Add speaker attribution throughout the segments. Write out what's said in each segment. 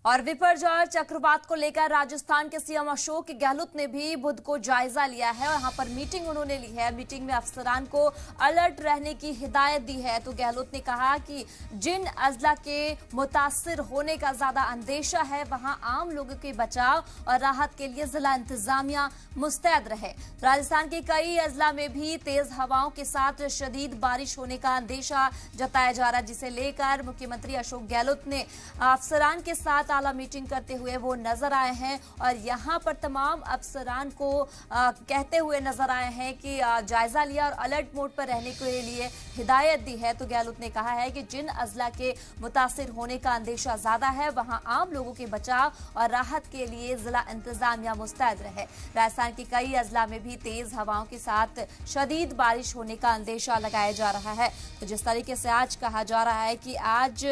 Speaker 1: और विपर्जय चक्रवात को लेकर राजस्थान के सीएम अशोक गहलोत ने भी बुध को जायजा लिया है और यहां पर मीटिंग उन्होंने ली है। मीटिंग में अफसरान को अलर्ट रहने की हिदायत दी है। तो गहलोत ने कहा कि जिन अजला के मुतासिर होने का ज्यादा अंदेशा है वहां आम लोगों के बचाव और राहत के लिए जिला इंतजामिया मुस्तैद रहे। राजस्थान के कई अजला में भी तेज हवाओं के साथ शदीद बारिश होने का अंदेशा जताया जा रहा है, जिसे लेकर मुख्यमंत्री अशोक गहलोत ने अफसरान के साथ आला मीटिंग करते हुए वो नजर आए हैं और यहां पर तमाम अफसरान को कहते हुए नजर आए हैं कि जायजा लिया और अलर्ट मोड पर रहने के लिए हिदायत दी है। तो गहलोत ने कहा है कि जिन अजला के मुतासिर होने का अंदेशा ज्यादा है वहां आम लोगों के बचाव और राहत के लिए जिला इंतजामिया मुस्तैद रहे। राजस्थान के कई अजला में भी तेज हवाओं के साथ शदीद बारिश होने का अंदेशा लगाया जा रहा है। तो जिस तरीके से आज कहा जा रहा है कि आज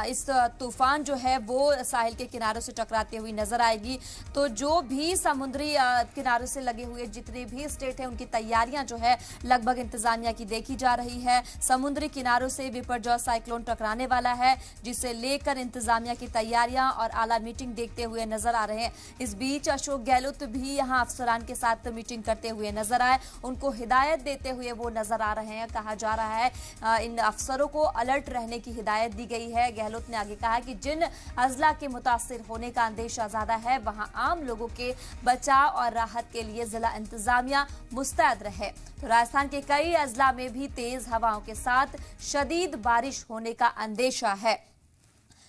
Speaker 1: इस तूफान जो है वो साहिल के किनारों से टकराती हुई नजर आएगी, तो जो भी समुद्री किनारों से लगे हुए जितने भी स्टेट हैं उनकी तैयारियां जो है लगभग इंतजामिया की देखी जा रही है। समुद्री किनारों से विपर्जय साइक्लोन टकराने वाला है, जिसे लेकर इंतजामिया की तैयारियां और आला मीटिंग देखते हुए नजर आ रहे हैं। इस बीच अशोक गहलोत भी यहां अफसरान के साथ मीटिंग करते हुए नजर आए, उनको हिदायत देते हुए वो नजर आ रहे हैं। कहा जा रहा है इन अफसरों को अलर्ट रहने की हिदायत दी गई है। गहलोत ने आगे कहा कि जिन अजला के मुतासिर होने का अंदेशा ज्यादा है वहां आम लोगों के बचाव और राहत के लिए जिला इंतजामिया मुस्तैद रहे। तो राजस्थान के कई अजला में भी तेज हवाओं के साथ शदीद बारिश होने का अंदेशा है।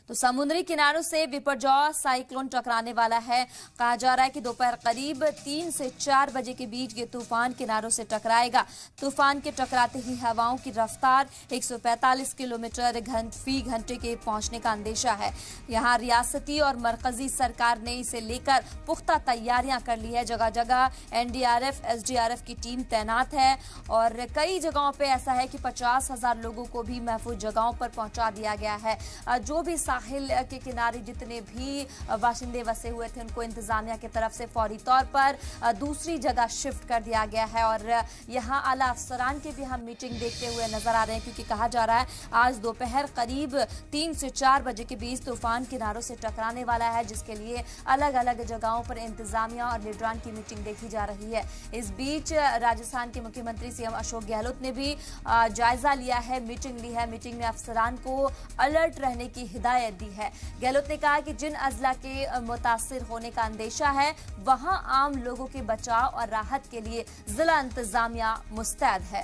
Speaker 1: तो समुद्री किनारों से विपर्जय साइक्लोन टकराने वाला है। कहा जा रहा है कि दोपहर करीब 3 से 4 बजे के बीच ये तूफान किनारों से टकराएगा। तूफान के टकराते ही हवाओं की रफ्तार 145 किलोमीटर फी घंटे के पहुंचने का अंदेशा है। यहां रियासती और मरकजी सरकार ने इसे लेकर पुख्ता तैयारियां कर ली है। जगह जगह एनडीआरएफ एसडीआरएफ की टीम तैनात है और कई जगहों पर ऐसा है कि 50,000 लोगों को भी महफूज जगहों पर पहुंचा दिया गया है। जो भी साहिल के किनारे जितने भी बाशिंदे बसे हुए थे उनको इंतजामिया की तरफ से फौरी तौर पर दूसरी जगह शिफ्ट कर दिया गया है और यहां आला अफसरान की भी हम मीटिंग देखते हुए नजर आ रहे हैं, क्योंकि कहा जा रहा है आज दोपहर करीब 3 से 4 बजे के बीच तूफान किनारों से टकराने वाला है, जिसके लिए अलग अलग जगहों पर इंतजामिया और लीडरान की मीटिंग देखी जा रही है। इस बीच राजस्थान के मुख्यमंत्री सीएम अशोक गहलोत ने भी जायजा लिया है, मीटिंग ली है। मीटिंग में अफसरान को अलर्ट रहने की हिदायत दी है। गहलोत ने कहा कि जिन अजला के मुतासिर होने का अंदेशा है वहां आम लोगों के बचाव और राहत के लिए जिला इंतजामिया मुस्तैद है।